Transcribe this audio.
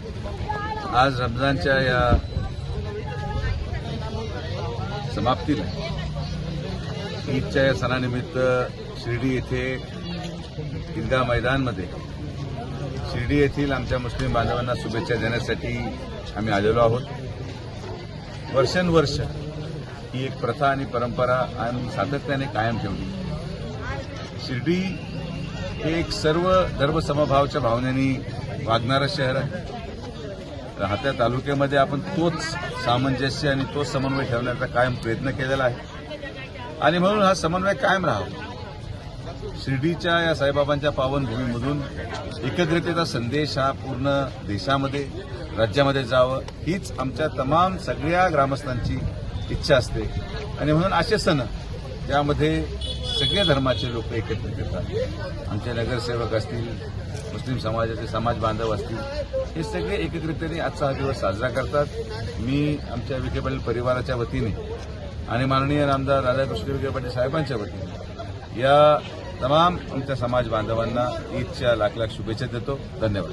आज रमजानच्या या समाप्तीला ईदच्या या सणानिमित्त शिर्डी येथे ईदगाह मैदानमध्ये शिर्डी येथील आमच्या मुस्लिम बांधवांना शुभेच्छा देण्यासाठी आम्ही आलेलो आहोत। वर्षानुवर्ष ही एक प्रथा आणि परंपरा आम्ही सातत्याने कायम ठेवली। शिर्डी हे एक सर्व धर्मसमभावाच्या भावनेने वागणारं शहर आहे। राहत्या तालुक्यामध्ये आपण तोच सामंजस्य आणि तोच समन्वय ठेवण्याचा कायम प्रयत्न केलेला आहे आणि म्हणून हा समन्वय कायम राहावा। शिर्डीच्या या साईबाबांच्या पावनभूमीमधून एकत्रिततेचा संदेश हा पूर्ण देशामध्ये राज्यामध्ये जावं हीच आमच्या तमाम सगळ्या ग्रामस्थांची इच्छा असते आणि म्हणून असे सण ज्यामध्ये सगळ्या धर्माचे लोक एकत्रित येतात। आमचे नगरसेवक असतील, मुस्लिम समाजाचे समाज बांधव असतील, हे सगळे एकत्रितपणे आजचा हा दिवस साजरा करतात। मी आमच्या विखे पाटील परिवाराच्या वतीने आणि माननीय आमदार राधाकृष्ण विखे पाटील साहेबांच्या वतीने या तमाम आमच्या समाज बांधवांना ईदच्या लाख लाख शुभेच्छा देतो। धन्यवाद।